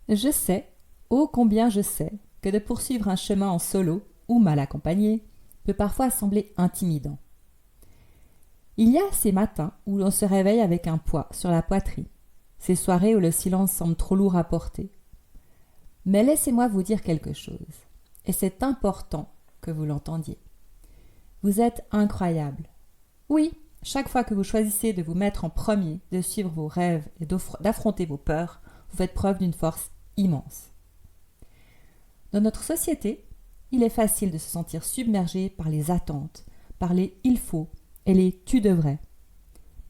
Je sais, ô combien je sais, que de poursuivre un chemin en solo ou mal accompagné peut parfois sembler intimidant. Il y a ces matins où l'on se réveille avec un poids sur la poitrine, ces soirées où le silence semble trop lourd à porter. Mais laissez-moi vous dire quelque chose, et c'est important que vous l'entendiez. Vous êtes incroyable. Oui, chaque fois que vous choisissez de vous mettre en premier, de suivre vos rêves et d'affronter vos peurs, vous faites preuve d'une force immense. Dans notre société, il est facile de se sentir submergé par les attentes, par les il faut et les tu devrais.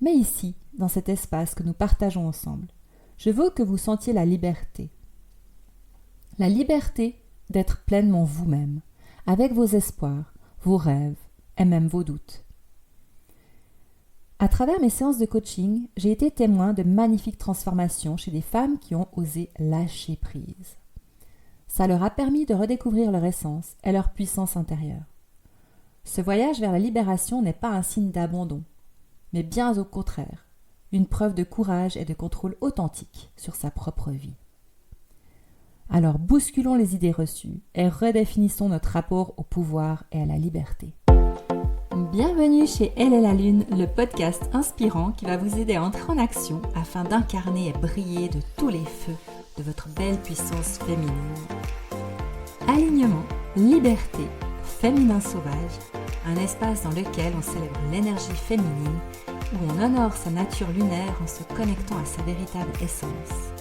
Mais ici, dans cet espace que nous partageons ensemble, je veux que vous sentiez la liberté. La liberté d'être pleinement vous-même, avec vos espoirs, vos rêves et même vos doutes. À travers mes séances de coaching, j'ai été témoin de magnifiques transformations chez des femmes qui ont osé lâcher prise. Ça leur a permis de redécouvrir leur essence et leur puissance intérieure. Ce voyage vers la libération n'est pas un signe d'abandon, mais bien au contraire, une preuve de courage et de contrôle authentique sur sa propre vie. Alors bousculons les idées reçues et redéfinissons notre rapport au pouvoir et à la liberté. Bienvenue chez Elle et la Lune, le podcast inspirant qui va vous aider à entrer en action afin d'incarner et briller de tous les feux de votre belle puissance féminine. Alignement, liberté, féminin sauvage, un espace dans lequel on célèbre l'énergie féminine, où on honore sa nature lunaire en se connectant à sa véritable essence.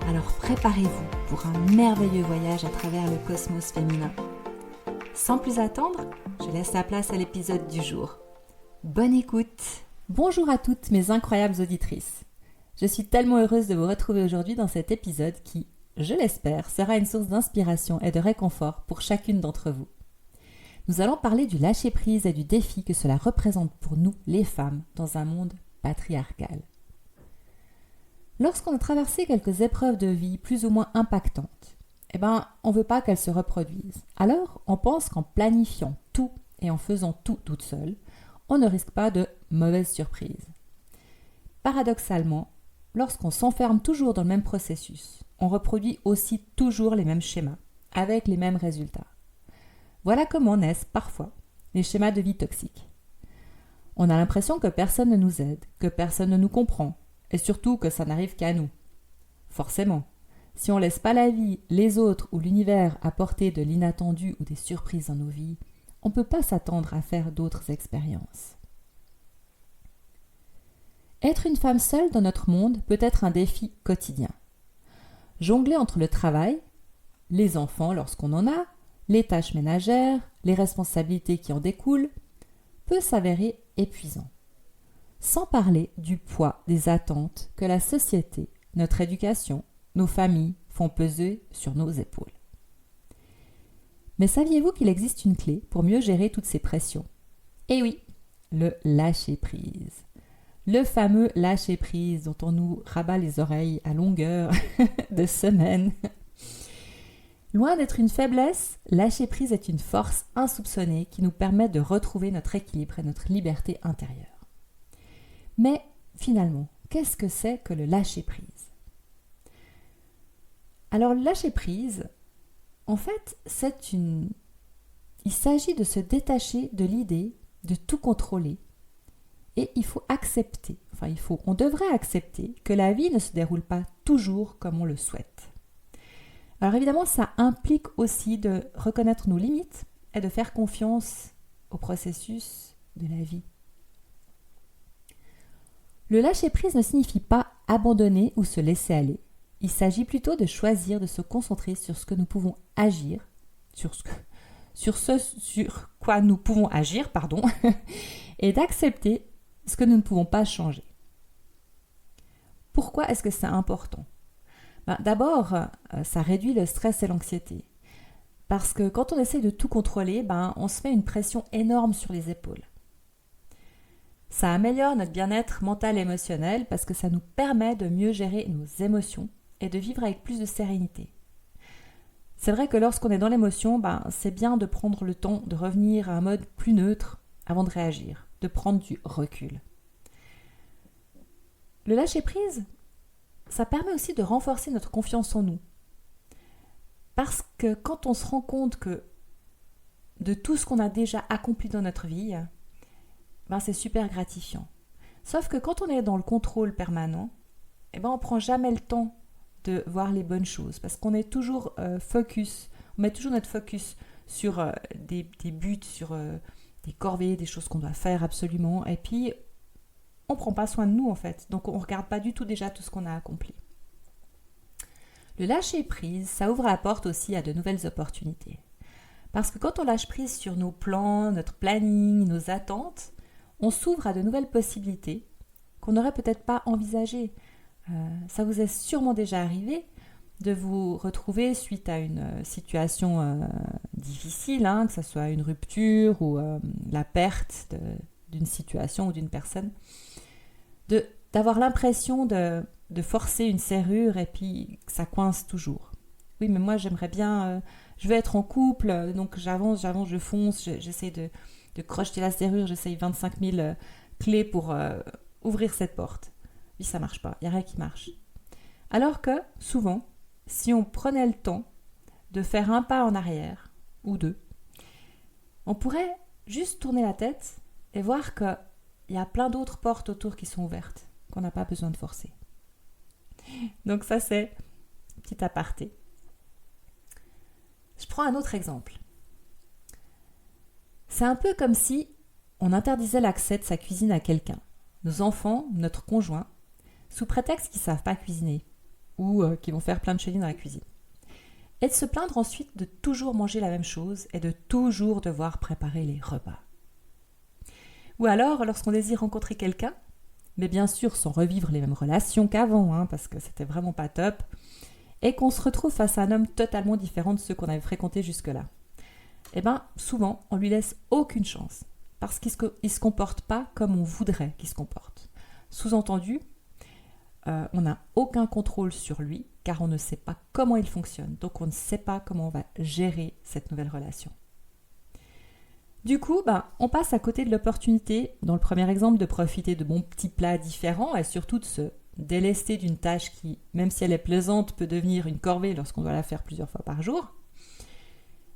Alors préparez-vous pour un merveilleux voyage à travers le cosmos féminin. Sans plus attendre, je laisse la place à l'épisode du jour. Bonne écoute! Bonjour à toutes mes incroyables auditrices. Je suis tellement heureuse de vous retrouver aujourd'hui dans cet épisode qui, je l'espère, sera une source d'inspiration et de réconfort pour chacune d'entre vous. Nous allons parler du lâcher-prise et du défi que cela représente pour nous, les femmes, dans un monde patriarcal. Lorsqu'on a traversé quelques épreuves de vie plus ou moins impactantes, on ne veut pas qu'elles se reproduisent. Alors, on pense qu'en planifiant tout et en faisant tout toute seule, on ne risque pas de mauvaises surprises. Paradoxalement, lorsqu'on s'enferme toujours dans le même processus, on reproduit aussi toujours les mêmes schémas, avec les mêmes résultats. Voilà comment naissent parfois les schémas de vie toxiques. On a l'impression que personne ne nous aide, que personne ne nous comprend, et surtout que ça n'arrive qu'à nous. Forcément, si on ne laisse pas la vie, les autres ou l'univers apporter de l'inattendu ou des surprises dans nos vies, on ne peut pas s'attendre à faire d'autres expériences. Être une femme seule dans notre monde peut être un défi quotidien. Jongler entre le travail, les enfants lorsqu'on en a, les tâches ménagères, les responsabilités qui en découlent, peut s'avérer épuisant. Sans parler du poids des attentes que la société, notre éducation, nos familles font peser sur nos épaules. Mais saviez-vous qu'il existe une clé pour mieux gérer toutes ces pressions? Eh oui, le lâcher-prise. Le fameux lâcher-prise dont on nous rabat les oreilles à longueur de semaines. Loin d'être une faiblesse, lâcher-prise est une force insoupçonnée qui nous permet de retrouver notre équilibre et notre liberté intérieure. Mais finalement, qu'est-ce que c'est que le lâcher-prise? Alors le lâcher-prise, en fait, il s'agit de se détacher de l'idée de tout contrôler. Et il faut accepter, on devrait accepter que la vie ne se déroule pas toujours comme on le souhaite. Alors évidemment, ça implique aussi de reconnaître nos limites et de faire confiance au processus de la vie. Le lâcher-prise ne signifie pas abandonner ou se laisser aller. Il s'agit plutôt de choisir de se concentrer sur ce que nous pouvons agir, sur quoi nous pouvons agir, et d'accepter ce que nous ne pouvons pas changer. Pourquoi est-ce que c'est important? D'abord, ça réduit le stress et l'anxiété. Parce que quand on essaie de tout contrôler, on se met une pression énorme sur les épaules. Ça améliore notre bien-être mental et émotionnel parce que ça nous permet de mieux gérer nos émotions et de vivre avec plus de sérénité. C'est vrai que lorsqu'on est dans l'émotion, c'est bien de prendre le temps de revenir à un mode plus neutre avant de réagir, de prendre du recul. Le lâcher-prise, ça permet aussi de renforcer notre confiance en nous. Parce que quand on se rend compte que de tout ce qu'on a déjà accompli dans notre vie, c'est super gratifiant. Sauf que quand on est dans le contrôle permanent, on ne prend jamais le temps de voir les bonnes choses parce qu'on est toujours focus, on met toujours notre focus sur des buts, sur des corvées, des choses qu'on doit faire absolument, et puis on ne prend pas soin de nous en fait, donc on ne regarde pas du tout déjà tout ce qu'on a accompli. Le lâcher prise, ça ouvre la porte aussi à de nouvelles opportunités. Parce que quand on lâche prise sur nos plans, notre planning, nos attentes, on s'ouvre à de nouvelles possibilités qu'on n'aurait peut-être pas envisagées. Ça vous est sûrement déjà arrivé de vous retrouver suite à une situation difficile, que ce soit une rupture ou la perte d'une situation ou d'une personne, d'avoir l'impression de forcer une serrure et puis que ça coince toujours. Oui, mais moi j'aimerais bien, je veux être en couple, donc j'avance, je fonce, j'essaie de crocheter la serrure, j'essaye 25 000 clés pour ouvrir cette porte. Oui, ça marche pas, il n'y a rien qui marche. Alors que, souvent, si on prenait le temps de faire un pas en arrière, ou deux, on pourrait juste tourner la tête et voir qu'il y a plein d'autres portes autour qui sont ouvertes, qu'on n'a pas besoin de forcer. Donc ça, c'est un petit aparté. Je prends un autre exemple. C'est un peu comme si on interdisait l'accès de sa cuisine à quelqu'un, nos enfants, notre conjoint, sous prétexte qu'ils ne savent pas cuisiner ou qu'ils vont faire plein de chenilles dans la cuisine. Et de se plaindre ensuite de toujours manger la même chose et de toujours devoir préparer les repas. Ou alors, lorsqu'on désire rencontrer quelqu'un, mais bien sûr sans revivre les mêmes relations qu'avant, parce que c'était vraiment pas top, et qu'on se retrouve face à un homme totalement différent de ceux qu'on avait fréquentés jusque-là. Souvent, on lui laisse aucune chance, parce qu'il ne se comporte pas comme on voudrait qu'il se comporte. Sous-entendu, on n'a aucun contrôle sur lui, car on ne sait pas comment il fonctionne, donc on ne sait pas comment on va gérer cette nouvelle relation. Du coup, on passe à côté de l'opportunité, dans le premier exemple, de profiter de bons petits plats différents et surtout de se délester d'une tâche qui, même si elle est plaisante, peut devenir une corvée lorsqu'on doit la faire plusieurs fois par jour.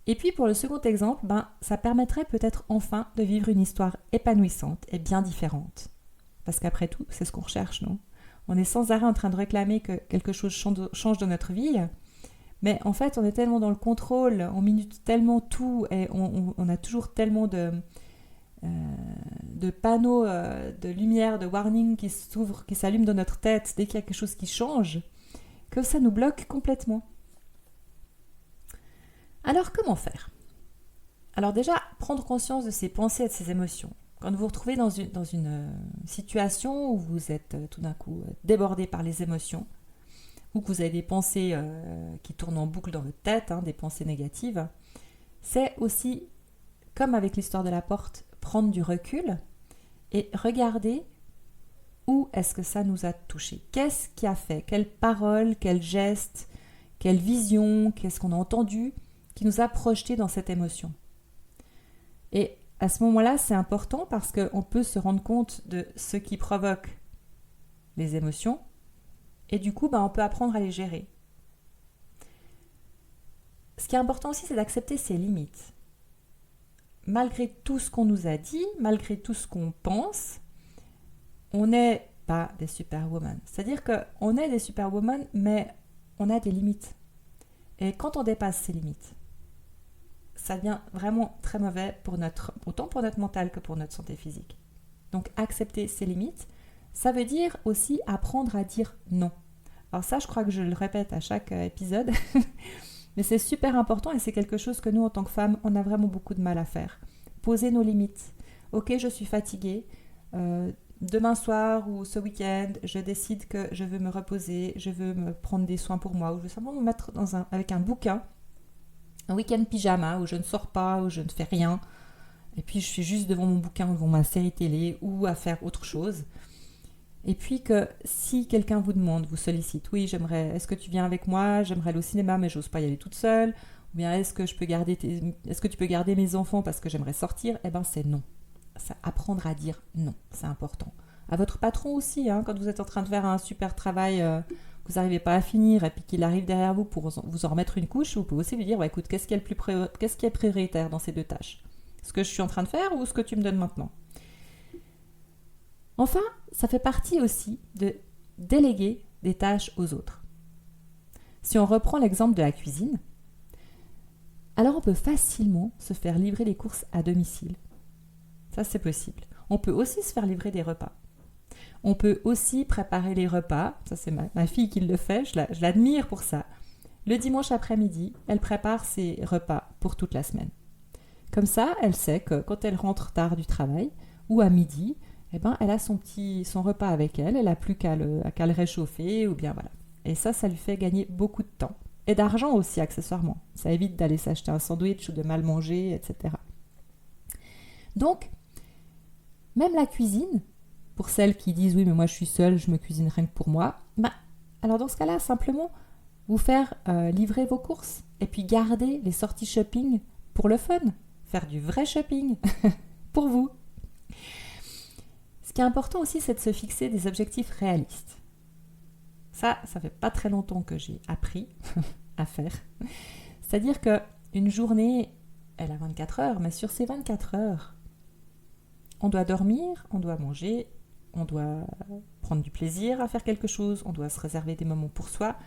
Et puis pour le second exemple, ça permettrait peut-être enfin de vivre une histoire épanouissante et bien différente. Parce qu'après tout, c'est ce qu'on recherche, non ? On est sans arrêt en train de réclamer que quelque chose change dans notre vie, mais en fait, on est tellement dans le contrôle, on minute tellement tout et on a toujours tellement de panneaux de lumière, de warning qui s'ouvrent, qui s'allument dans notre tête dès qu'il y a quelque chose qui change, que ça nous bloque complètement. Alors, comment faire ? Alors déjà, prendre conscience de ses pensées et de ses émotions. Quand vous vous retrouvez dans une situation où vous êtes tout d'un coup débordé par les émotions, ou que vous avez des pensées qui tournent en boucle dans votre tête, des pensées négatives, c'est aussi, comme avec l'histoire de la porte, prendre du recul et regarder où est-ce que ça nous a touché. Qu'est-ce qui a fait ? Quelle parole, quel geste, quelle vision, qu'est-ce qu'on a entendu qui nous a projeté dans cette émotion. Et à ce moment-là, c'est important parce qu'on peut se rendre compte de ce qui provoque les émotions et du coup, on peut apprendre à les gérer. Ce qui est important aussi, c'est d'accepter ses limites. Malgré tout ce qu'on nous a dit, malgré tout ce qu'on pense, on n'est pas des superwomen. C'est-à-dire qu'on est des superwomen, mais on a des limites. Et quand on dépasse ces limites, ça devient vraiment très mauvais autant pour notre mental que pour notre santé physique. Donc accepter ses limites, ça veut dire aussi apprendre à dire non. Alors ça, je crois que je le répète à chaque épisode, mais c'est super important et c'est quelque chose que nous, en tant que femmes, on a vraiment beaucoup de mal à faire. Poser nos limites. Ok, je suis fatiguée. Demain soir ou ce week-end, je décide que je veux me reposer, je veux me prendre des soins pour moi, ou je veux simplement me mettre avec un bouquin, un week-end pyjama où je ne sors pas, où je ne fais rien, et puis je suis juste devant mon bouquin, devant ma série télé ou à faire autre chose. Et puis que si quelqu'un vous demande, vous sollicite, oui, est-ce que tu viens avec moi, j'aimerais aller au cinéma mais j'ose pas y aller toute seule, ou bien est-ce que tu peux garder mes enfants parce que j'aimerais sortir, c'est non. C'est apprendre à dire non, c'est important. À votre patron aussi, quand vous êtes en train de faire un super travail, que vous n'arrivez pas à finir et puis qu'il arrive derrière vous pour vous en remettre une couche, vous pouvez aussi lui dire, écoute, qu'est-ce qui est prioritaire dans ces deux tâches? Ce que je suis en train de faire ou ce que tu me donnes maintenant? Enfin, ça fait partie aussi de déléguer des tâches aux autres. Si on reprend l'exemple de la cuisine, alors on peut facilement se faire livrer les courses à domicile. Ça, c'est possible. On peut aussi se faire livrer des repas. On peut aussi préparer les repas. Ça, c'est ma fille qui le fait. Je l'admire pour ça. Le dimanche après-midi, elle prépare ses repas pour toute la semaine. Comme ça, elle sait que quand elle rentre tard du travail ou à midi, elle a son repas avec elle. Elle n'a plus qu'à le réchauffer ou bien voilà. Et ça lui fait gagner beaucoup de temps. Et d'argent aussi, accessoirement. Ça évite d'aller s'acheter un sandwich ou de mal manger, etc. Donc, même la cuisine, pour celles qui disent « oui, mais moi je suis seule, je me cuisine rien que pour moi », alors dans ce cas-là, simplement vous faire livrer vos courses et puis garder les sorties shopping pour le fun. Faire du vrai shopping pour vous. Ce qui est important aussi, c'est de se fixer des objectifs réalistes. Ça fait pas très longtemps que j'ai appris à faire. C'est-à-dire qu'une journée, elle a 24 heures, mais sur ces 24 heures, on doit dormir, on doit manger, on doit prendre du plaisir à faire quelque chose, on doit se réserver des moments pour soi,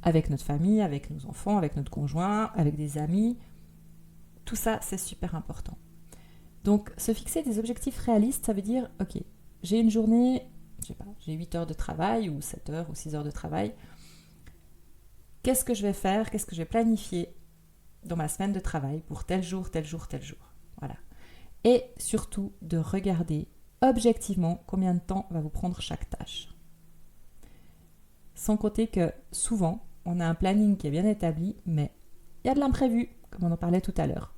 avec notre famille, avec nos enfants, avec notre conjoint, avec des amis. Tout ça, c'est super important. Donc, se fixer des objectifs réalistes, ça veut dire, ok, j'ai une journée, j'ai 8 heures de travail, ou 7 heures, ou 6 heures de travail. Qu'est-ce que je vais faire? Qu'est-ce que je vais planifier dans ma semaine de travail pour tel jour, tel jour, tel jour? Voilà. Et surtout, de regarder objectivement combien de temps va vous prendre chaque tâche. Sans compter que souvent, on a un planning qui est bien établi, mais il y a de l'imprévu, comme on en parlait tout à l'heure.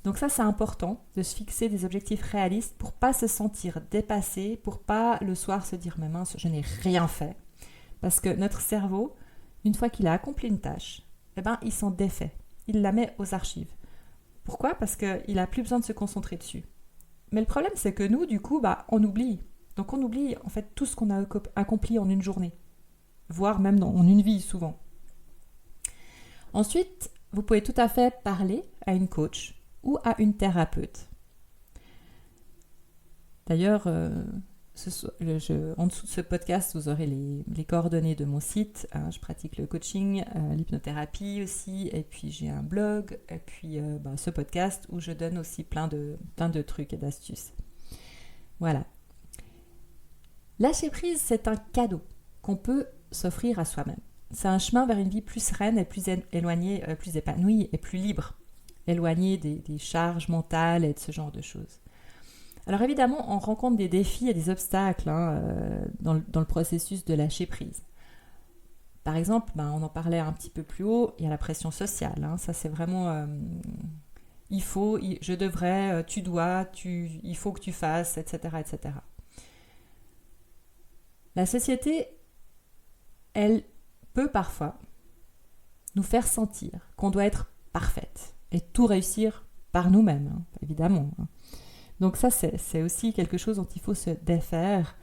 Donc ça, c'est important de se fixer des objectifs réalistes pour pas se sentir dépassé, pour pas le soir se dire « mais mince, je n'ai rien fait ». Parce que notre cerveau, une fois qu'il a accompli une tâche, il s'en défait, il la met aux archives. Pourquoi? Parce qu'il n'a plus besoin de se concentrer dessus. Mais le problème, c'est que nous, du coup, on oublie. Donc on oublie en fait tout ce qu'on a accompli en une journée, voire même en une vie souvent. Ensuite, vous pouvez tout à fait parler à une coach ou à une thérapeute. D'ailleurs, en dessous de ce podcast, vous aurez les coordonnées de mon site. Je pratique le coaching, l'hypnothérapie aussi, et puis j'ai un blog, et puis ce podcast où je donne aussi plein de trucs et d'astuces. Voilà. Lâcher prise, c'est un cadeau qu'on peut s'offrir à soi-même. C'est un chemin vers une vie plus sereine et plus éloignée, plus épanouie et plus libre, éloignée des charges mentales et de ce genre de choses. Alors évidemment, on rencontre des défis et des obstacles dans le processus de lâcher prise. Par exemple, on en parlait un petit peu plus haut, il y a la pression sociale. Ça, c'est vraiment il faut, je devrais, tu dois, il faut que tu fasses, etc., etc. La société, elle peut parfois nous faire sentir qu'on doit être parfaite et tout réussir par nous-mêmes, évidemment. Donc ça, c'est aussi quelque chose dont il faut se défaire.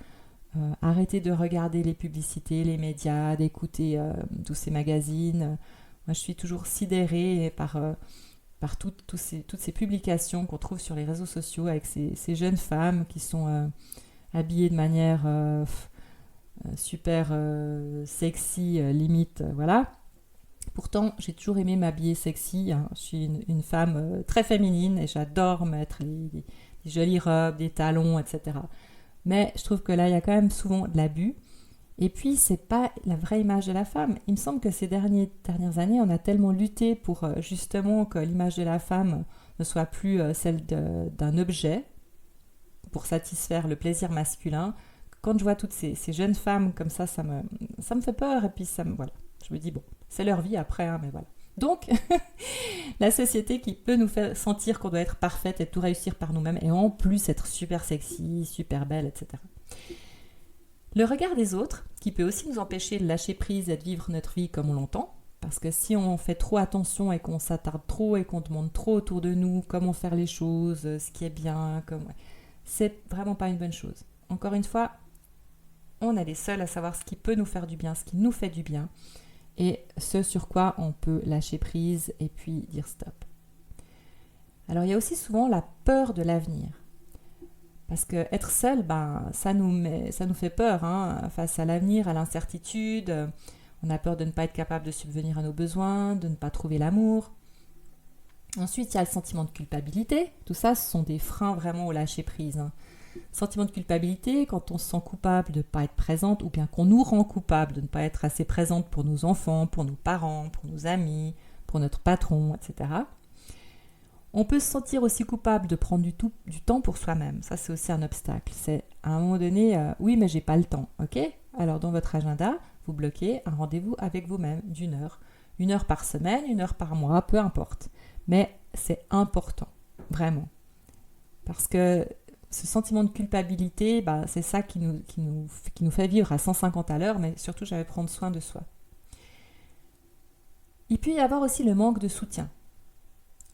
Arrêter de regarder les publicités, les médias, d'écouter tous ces magazines. Moi, je suis toujours sidérée par toutes ces publications qu'on trouve sur les réseaux sociaux avec ces jeunes femmes qui sont habillées de manière super sexy, limite, voilà. Pourtant, j'ai toujours aimé m'habiller sexy. Je suis une femme très féminine et j'adore mettre des jolies robes, des talons, etc. Mais je trouve que là, il y a quand même souvent de l'abus. Et puis, c'est pas la vraie image de la femme. Il me semble que ces dernières années, on a tellement lutté pour justement que l'image de la femme ne soit plus celle d'un objet pour satisfaire le plaisir masculin. Quand je vois toutes ces jeunes femmes comme ça me fait peur. Et puis, voilà. Je me dis, bon, c'est leur vie après, mais voilà. Donc, la société qui peut nous faire sentir qu'on doit être parfaite et tout réussir par nous-mêmes et en plus être super sexy, super belle, etc. Le regard des autres, qui peut aussi nous empêcher de lâcher prise et de vivre notre vie comme on l'entend, parce que si on fait trop attention et qu'on s'attarde trop et qu'on demande trop autour de nous comment faire les choses, ce qui est bien, c'est vraiment pas une bonne chose. Encore une fois, on est les seuls à savoir ce qui peut nous faire du bien, ce qui nous fait du bien, et ce sur quoi on peut lâcher prise et puis dire stop. Alors il y a aussi souvent la peur de l'avenir. Parce que être seul, ça nous fait peur face à l'avenir, à l'incertitude. On a peur de ne pas être capable de subvenir à nos besoins, de ne pas trouver l'amour. Ensuite, il y a le sentiment de culpabilité. Tout ça, ce sont des freins vraiment au lâcher-prise. Sentiment de culpabilité, quand on se sent coupable de ne pas être présente, ou bien qu'on nous rend coupable de ne pas être assez présente pour nos enfants, pour nos parents, pour nos amis, pour notre patron, etc. On peut se sentir aussi coupable de prendre du temps pour soi-même. Ça, c'est aussi un obstacle. C'est à un moment donné, oui, mais j'ai pas le temps. Ok ? Alors, dans votre agenda, vous bloquez un rendez-vous avec vous-même d'une heure. 1 heure par semaine, 1 heure par mois, peu importe. Mais c'est important, vraiment. Parce que ce sentiment de culpabilité, c'est ça qui nous fait vivre à 150 à l'heure, mais surtout, j'avais prendre soin de soi. Il peut y avoir aussi le manque de soutien.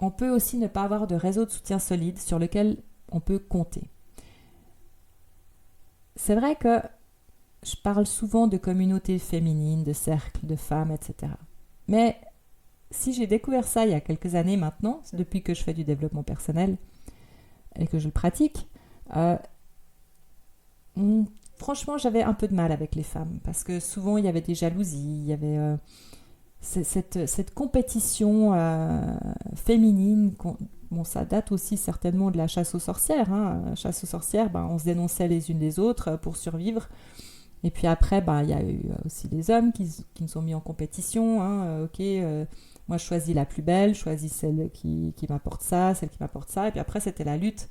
On peut aussi ne pas avoir de réseau de soutien solide sur lequel on peut compter. C'est vrai que je parle souvent de communautés féminines, de cercles de femmes, etc. Mais si j'ai découvert ça il y a quelques années maintenant, depuis que je fais du développement personnel et que je le pratique, franchement, j'avais un peu de mal avec les femmes parce que souvent il y avait des jalousies, il y avait cette compétition féminine. Ça date aussi certainement de la chasse aux sorcières. La chasse aux sorcières, on se dénonçait les unes les autres pour survivre. Et puis après, il y a eu aussi les hommes qui nous ont mis en compétition. Moi je choisis la plus belle, je choisis celle qui m'apporte ça, celle qui m'apporte ça. Et puis après, c'était la lutte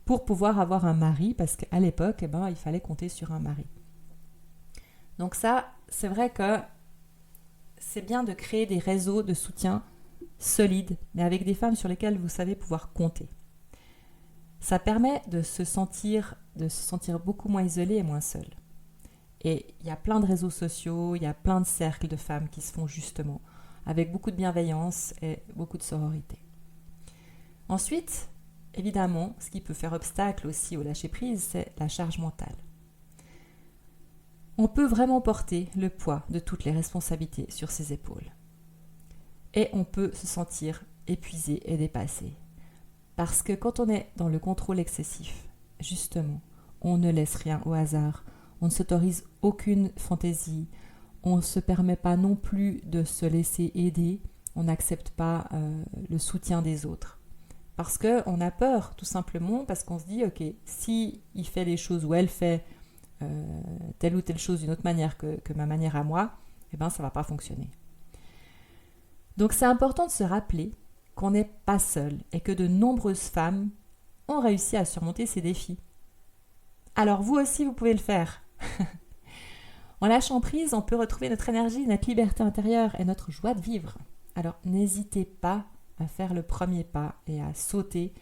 pour pouvoir avoir un mari, parce qu'à l'époque, il fallait compter sur un mari. Donc ça, c'est vrai que c'est bien de créer des réseaux de soutien solides, mais avec des femmes sur lesquelles vous savez pouvoir compter. Ça permet de se sentir beaucoup moins isolé et moins seul. Et il y a plein de réseaux sociaux, il y a plein de cercles de femmes qui se font justement, avec beaucoup de bienveillance et beaucoup de sororité. Ensuite, évidemment, ce qui peut faire obstacle aussi au lâcher-prise, c'est la charge mentale. On peut vraiment porter le poids de toutes les responsabilités sur ses épaules. Et on peut se sentir épuisé et dépassé. Parce que quand on est dans le contrôle excessif, justement, on ne laisse rien au hasard, on ne s'autorise aucune fantaisie, on ne se permet pas non plus de se laisser aider, on n'accepte pas le soutien des autres. Parce qu'on a peur, tout simplement, parce qu'on se dit, ok, si il fait les choses ou elle fait telle ou telle chose d'une autre manière que ma manière à moi, ça ne va pas fonctionner. Donc c'est important de se rappeler qu'on n'est pas seul et que de nombreuses femmes ont réussi à surmonter ces défis. Alors vous aussi, vous pouvez le faire. En lâchant prise, on peut retrouver notre énergie, notre liberté intérieure et notre joie de vivre. Alors n'hésitez pas à faire le premier pas et à sauter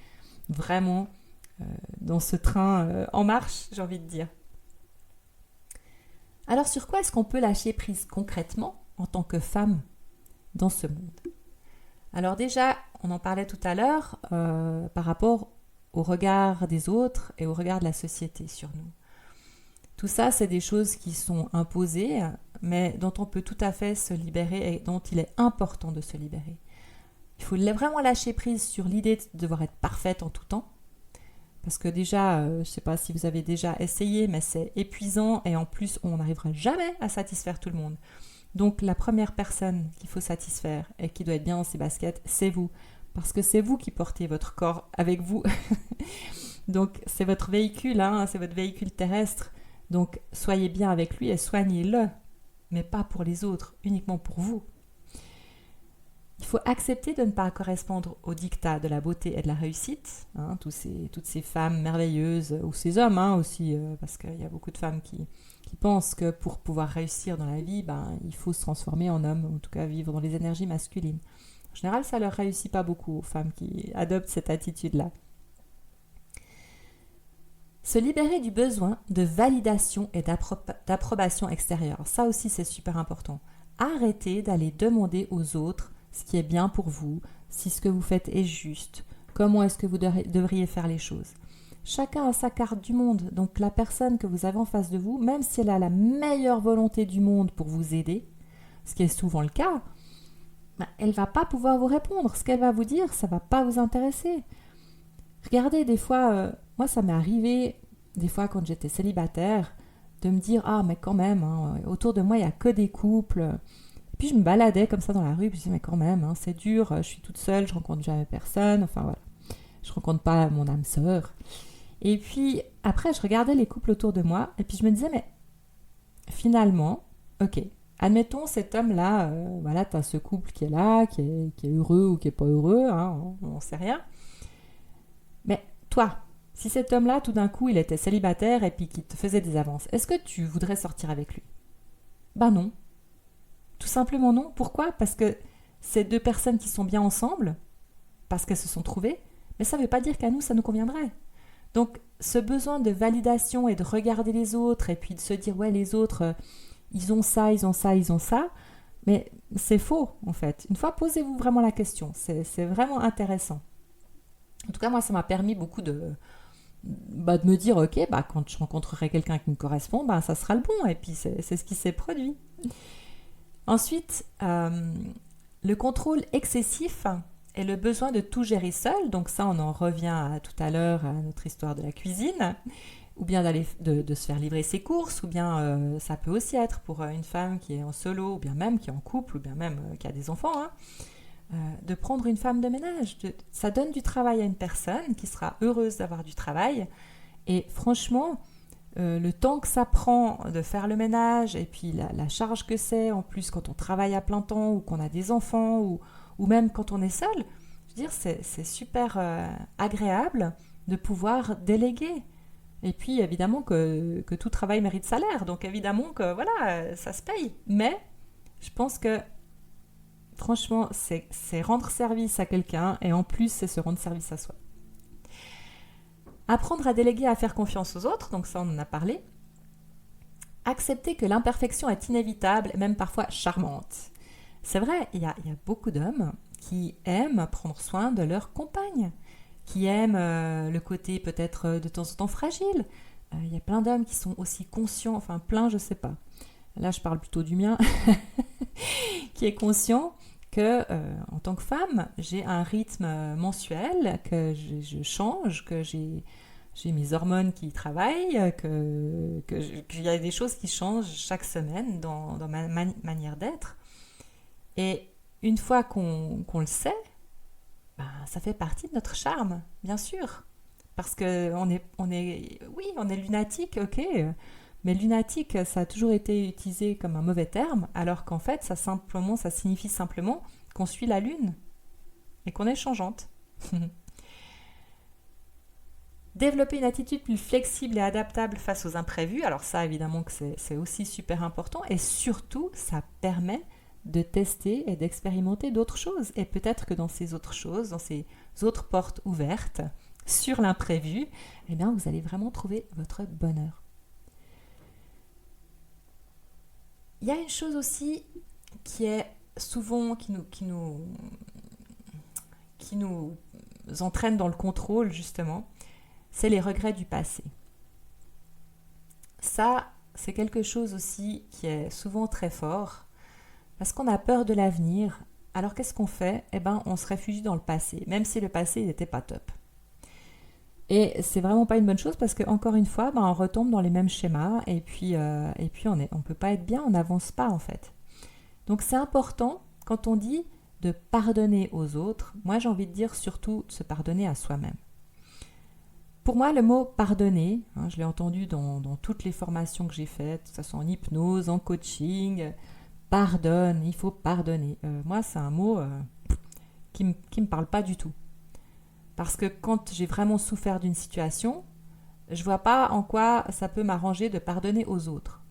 vraiment dans ce train en marche, j'ai envie de dire. Alors sur quoi est-ce qu'on peut lâcher prise concrètement en tant que femme dans ce monde ? Alors déjà, on en parlait tout à l'heure par rapport au regard des autres et au regard de la société sur nous. Tout ça, c'est des choses qui sont imposées, mais dont on peut tout à fait se libérer et dont il est important de se libérer. Il faut vraiment lâcher prise sur l'idée de devoir être parfaite en tout temps. Parce que déjà, je ne sais pas si vous avez déjà essayé, mais c'est épuisant et en plus, on n'arrivera jamais à satisfaire tout le monde. Donc, la première personne qu'il faut satisfaire et qui doit être bien dans ses baskets, c'est vous. Parce que c'est vous qui portez votre corps avec vous. Donc, c'est votre véhicule, c'est votre véhicule terrestre. Donc, soyez bien avec lui et soignez-le. Mais pas pour les autres, uniquement pour vous. Il faut accepter de ne pas correspondre aux dictats de la beauté et de la réussite, toutes ces femmes merveilleuses, ou ces hommes aussi, parce qu'il y a beaucoup de femmes qui pensent que pour pouvoir réussir dans la vie, il faut se transformer en homme, ou en tout cas vivre dans les énergies masculines. En général, ça ne leur réussit pas beaucoup aux femmes qui adoptent cette attitude-là. Se libérer du besoin de validation et d'approbation extérieure, ça aussi c'est super important. Arrêtez d'aller demander aux autres ce qui est bien pour vous, si ce que vous faites est juste, comment est-ce que vous devriez faire les choses. Chacun a sa carte du monde. Donc la personne que vous avez en face de vous, même si elle a la meilleure volonté du monde pour vous aider, ce qui est souvent le cas, elle va pas pouvoir vous répondre. Ce qu'elle va vous dire, ça va pas vous intéresser. Regardez, des fois, moi ça m'est arrivé, des fois quand j'étais célibataire, de me dire, ah mais quand même, hein, autour de moi il n'y a que des couples. Et puis je me baladais comme ça dans la rue, puis je me disais, mais quand même, hein, c'est dur, je suis toute seule, je rencontre jamais personne, enfin voilà. Je rencontre pas mon âme sœur. Et puis après, je regardais les couples autour de moi, et puis je me disais, mais finalement, ok, admettons cet homme-là, voilà, t'as ce couple qui est là, qui est heureux ou qui est pas heureux, hein, on sait rien. Mais toi, si cet homme-là, tout d'un coup, il était célibataire et puis qu'il te faisait des avances, est-ce que tu voudrais sortir avec lui? Ben non. Tout simplement non. Pourquoi? Parce que c'est deux personnes qui sont bien ensemble, parce qu'elles se sont trouvées, mais ça ne veut pas dire qu'à nous, ça nous conviendrait. Donc, ce besoin de validation et de regarder les autres et puis de se dire, ouais, les autres, ils ont ça, ils ont ça, ils ont ça, mais c'est faux, en fait. Une fois, posez-vous vraiment la question. C'est vraiment intéressant. En tout cas, moi, ça m'a permis beaucoup de me dire, ok, quand je rencontrerai quelqu'un qui me correspond, ça sera le bon. Et puis, c'est ce qui s'est produit. Ensuite, le contrôle excessif et le besoin de tout gérer seul. Donc ça, on en revient tout à l'heure à notre histoire de la cuisine, ou bien de se faire livrer ses courses, ou bien ça peut aussi être pour une femme qui est en solo, ou bien même qui est en couple, ou bien même qui a des enfants, hein, de prendre une femme de ménage. Ça donne du travail à une personne qui sera heureuse d'avoir du travail. Et franchement, le temps que ça prend de faire le ménage et puis la charge que c'est, en plus quand on travaille à plein temps ou qu'on a des enfants ou même quand on est seul, je veux dire, c'est super agréable de pouvoir déléguer. Et puis évidemment que tout travail mérite salaire, donc évidemment que voilà, ça se paye. Mais je pense que franchement, c'est rendre service à quelqu'un et en plus, c'est se rendre service à soi. Apprendre à déléguer, à faire confiance aux autres, donc ça on en a parlé. Accepter que l'imperfection est inévitable et même parfois charmante. C'est vrai, il y a beaucoup d'hommes qui aiment prendre soin de leur compagne, qui aiment le côté peut-être de temps en temps fragile. Il y a plein d'hommes qui sont aussi conscients, enfin plein je sais pas, là je parle plutôt du mien, qui est conscient que en tant que femme, j'ai un rythme mensuel, que je change, que j'ai mes hormones qui travaillent, qu'il y a des choses qui changent chaque semaine dans ma manière d'être. Et une fois qu'on le sait, ça fait partie de notre charme, bien sûr. Parce qu'on est lunatique, ok, mais lunatique, ça a toujours été utilisé comme un mauvais terme, alors qu'en fait, ça signifie simplement qu'on suit la lune et qu'on est changeante. Développer une attitude plus flexible et adaptable face aux imprévus, alors ça, évidemment que c'est aussi super important, et surtout, ça permet de tester et d'expérimenter d'autres choses. Et peut-être que dans ces autres choses, dans ces autres portes ouvertes, sur l'imprévu, eh bien, vous allez vraiment trouver votre bonheur. Il y a une chose aussi qui est souvent qui nous entraîne dans le contrôle, justement, c'est les regrets du passé. Ça, c'est quelque chose aussi qui est souvent très fort, parce qu'on a peur de l'avenir. Alors qu'est-ce qu'on fait? On se réfugie dans le passé, même si le passé n'était pas top. Et c'est vraiment pas une bonne chose parce qu'encore une fois, on retombe dans les mêmes schémas et puis on peut pas être bien, on n'avance pas en fait. Donc c'est important quand on dit de pardonner aux autres, moi j'ai envie de dire surtout de se pardonner à soi-même. Pour moi, le mot pardonner, je l'ai entendu dans toutes les formations que j'ai faites, que ce soit en hypnose, en coaching, pardonne, il faut pardonner. Moi, c'est un mot qui me parle pas du tout. Parce que quand j'ai vraiment souffert d'une situation, je vois pas en quoi ça peut m'arranger de pardonner aux autres.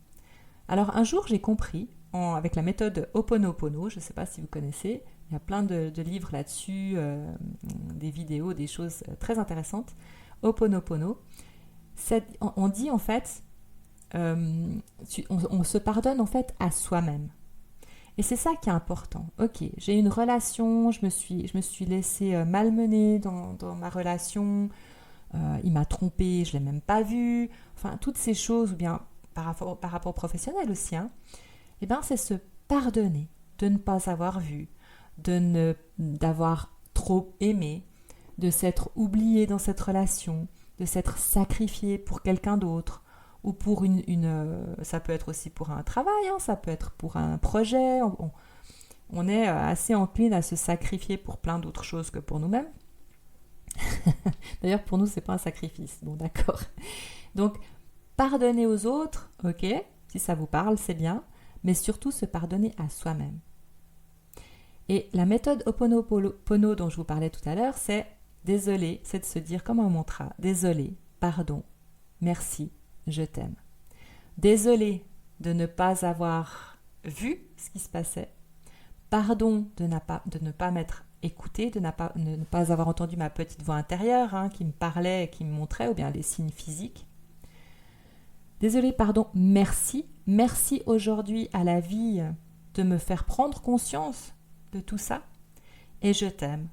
Alors un jour, j'ai compris, avec la méthode Ho'oponopono, je ne sais pas si vous connaissez, il y a plein de livres là-dessus, des vidéos, des choses très intéressantes. Ho'oponopono, on dit en fait, on se pardonne en fait à soi-même. Et c'est ça qui est important. Ok, j'ai une relation, je me suis laissée malmener dans ma relation, il m'a trompé, je ne l'ai même pas vu, enfin toutes ces choses, ou bien par rapport au professionnel aussi, eh bien c'est se pardonner de ne pas avoir vu, d'avoir trop aimé, de s'être oublié dans cette relation, de s'être sacrifié pour quelqu'un d'autre, ou pour ça peut être aussi pour un travail, ça peut être pour un projet. On est assez encline à se sacrifier pour plein d'autres choses que pour nous-mêmes. D'ailleurs, pour nous, c'est pas un sacrifice, bon d'accord. Donc, pardonner aux autres, ok, si ça vous parle, c'est bien, mais surtout se pardonner à soi-même. Et la méthode Ho'oponopono dont je vous parlais tout à l'heure, c'est désolé, c'est de se dire comme un mantra, désolé, pardon, merci, je t'aime. Désolé de ne pas avoir vu ce qui se passait. Pardon de ne pas m'être écouté, de ne pas avoir entendu ma petite voix intérieure qui me parlait et qui me montrait, ou bien les signes physiques. Désolé, pardon, merci. Merci aujourd'hui à la vie de me faire prendre conscience de tout ça. Et je t'aime.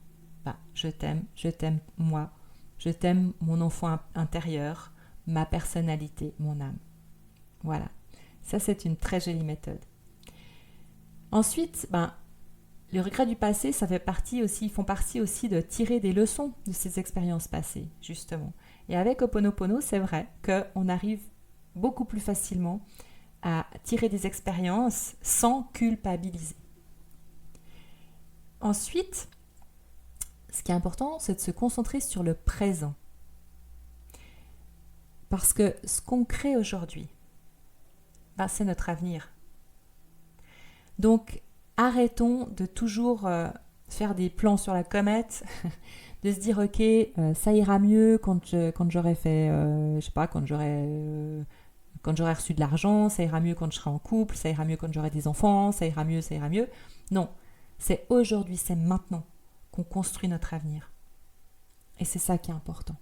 Je t'aime moi. Je t'aime mon enfant intérieur, ma personnalité, mon âme. Voilà. Ça, c'est une très jolie méthode. Ensuite, le regret du passé, font partie aussi de tirer des leçons de ces expériences passées, justement. Et avec Ho'oponopono, c'est vrai qu'on arrive beaucoup plus facilement à tirer des expériences sans culpabiliser. Ensuite, ce qui est important, c'est de se concentrer sur le présent. Parce que ce qu'on crée aujourd'hui, c'est notre avenir. Donc, arrêtons de toujours faire des plans sur la comète, de se dire ok, ça ira mieux quand j'aurai fait, quand j'aurai reçu de l'argent, ça ira mieux quand je serai en couple, ça ira mieux quand j'aurai des enfants, ça ira mieux. Non, c'est aujourd'hui, c'est maintenant qu'on construit notre avenir. Et c'est ça qui est important.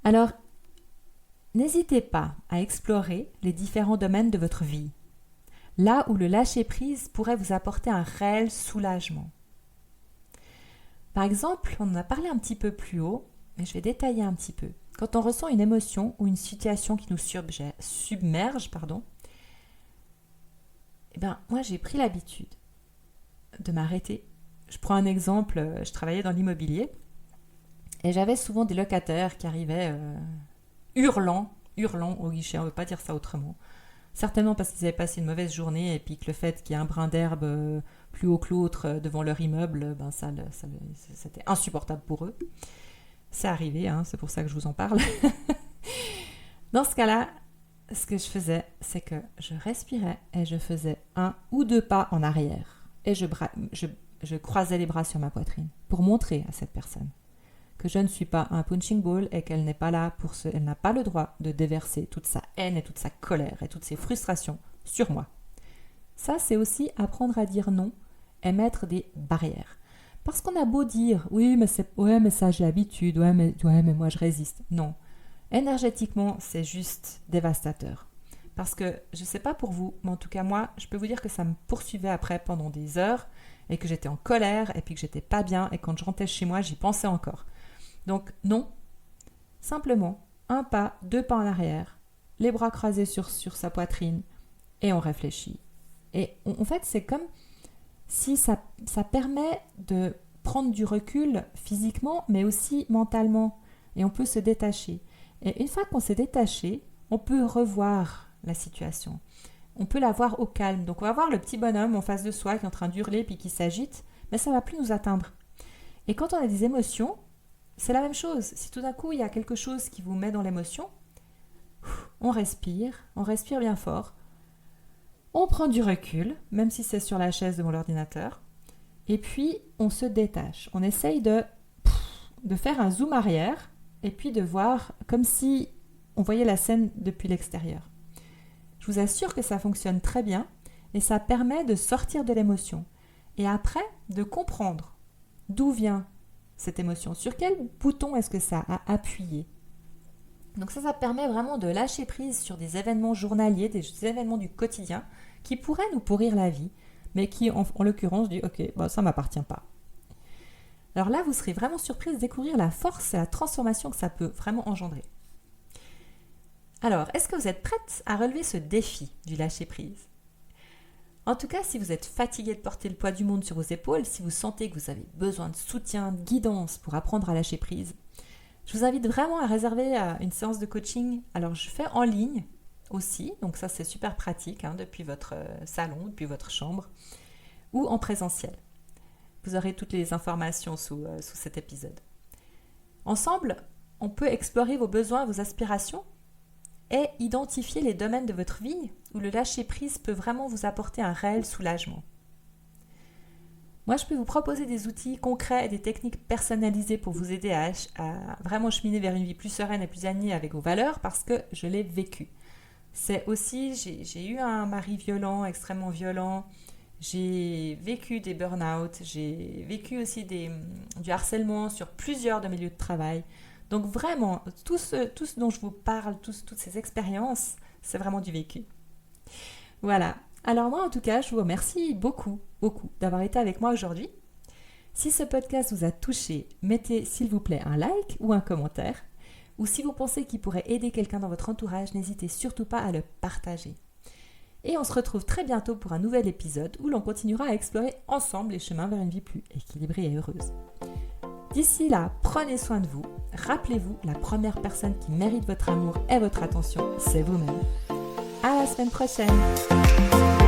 Alors, n'hésitez pas à explorer les différents domaines de votre vie, là où le lâcher-prise pourrait vous apporter un réel soulagement. Par exemple, on en a parlé un petit peu plus haut, mais je vais détailler un petit peu. Quand on ressent une émotion ou une situation qui nous submerge, moi j'ai pris l'habitude de m'arrêter. Je prends un exemple, je travaillais dans l'immobilier et j'avais souvent des locataires qui arrivaient hurlant au guichet, on ne veut pas dire ça autrement. Certainement parce qu'ils avaient passé une mauvaise journée et puis que le fait qu'il y ait un brin d'herbe plus haut que l'autre devant leur immeuble, c'était insupportable pour eux. C'est arrivé, c'est pour ça que je vous en parle. Dans ce cas-là, ce que je faisais, c'est que je respirais et je faisais 1 ou 2 pas en arrière. Et je croisais les bras sur ma poitrine pour montrer à cette personne que je ne suis pas un punching ball et qu'elle n'est pas là elle n'a pas le droit de déverser toute sa haine et toute sa colère et toutes ses frustrations sur moi. Ça, c'est aussi apprendre à dire non et mettre des barrières. Parce qu'on a beau dire, oui, mais ça j'ai l'habitude, mais moi je résiste. Non. Énergétiquement, c'est juste dévastateur. Parce que, je ne sais pas pour vous, mais en tout cas moi, je peux vous dire que ça me poursuivait après pendant des heures et que j'étais en colère et puis que j'étais pas bien et quand je rentrais chez moi, j'y pensais encore. Donc non, simplement, 1 pas, 2 pas en arrière, les bras croisés sur sa poitrine et on réfléchit. Et en fait, c'est comme si ça permet de prendre du recul physiquement, mais aussi mentalement. Et on peut se détacher. Et une fois qu'on s'est détaché, on peut revoir la situation. On peut la voir au calme. Donc on va voir le petit bonhomme en face de soi qui est en train d'hurler puis qui s'agite, mais ça ne va plus nous atteindre. Et quand on a des émotions, c'est la même chose. Si tout d'un coup, il y a quelque chose qui vous met dans l'émotion, on respire bien fort. On prend du recul, même si c'est sur la chaise devant l'ordinateur, et puis on se détache. On essaye de faire un zoom arrière, et puis de voir comme si on voyait la scène depuis l'extérieur. Je vous assure que ça fonctionne très bien, et ça permet de sortir de l'émotion. Et après, de comprendre d'où vient cette émotion, sur quel bouton est-ce que ça a appuyé. Donc ça permet vraiment de lâcher prise sur des événements journaliers, des événements du quotidien qui pourraient nous pourrir la vie, mais qui en l'occurrence dit ok, ça ne m'appartient pas. Alors là, vous serez vraiment surprise de découvrir la force et la transformation que ça peut vraiment engendrer. Alors, est-ce que vous êtes prête à relever ce défi du lâcher-prise ? En tout cas, si vous êtes fatigué de porter le poids du monde sur vos épaules, si vous sentez que vous avez besoin de soutien, de guidance pour apprendre à lâcher prise, je vous invite vraiment à réserver une séance de coaching. Alors, je fais en ligne aussi, donc ça c'est super pratique, depuis votre salon, depuis votre chambre, ou en présentiel. Vous aurez toutes les informations sous cet épisode. Ensemble, on peut explorer vos besoins, vos aspirations et identifier les domaines de votre vie où le lâcher-prise peut vraiment vous apporter un réel soulagement. Moi, je peux vous proposer des outils concrets et des techniques personnalisées pour vous aider à vraiment cheminer vers une vie plus sereine et plus alignée avec vos valeurs parce que je l'ai vécu. C'est aussi, j'ai eu un mari violent, extrêmement violent. J'ai vécu des burn-out, j'ai vécu aussi du harcèlement sur plusieurs de mes lieux de travail. Donc vraiment, tout ce dont je vous parle, toutes ces expériences, c'est vraiment du vécu. Voilà. Alors moi, en tout cas, je vous remercie beaucoup d'avoir été avec moi aujourd'hui. Si ce podcast vous a touché, mettez s'il vous plaît un like ou un commentaire. Ou si vous pensez qu'il pourrait aider quelqu'un dans votre entourage, n'hésitez surtout pas à le partager. Et on se retrouve très bientôt pour un nouvel épisode où l'on continuera à explorer ensemble les chemins vers une vie plus équilibrée et heureuse. D'ici là, prenez soin de vous. Rappelez-vous, la première personne qui mérite votre amour et votre attention, c'est vous-même. À la semaine prochaine!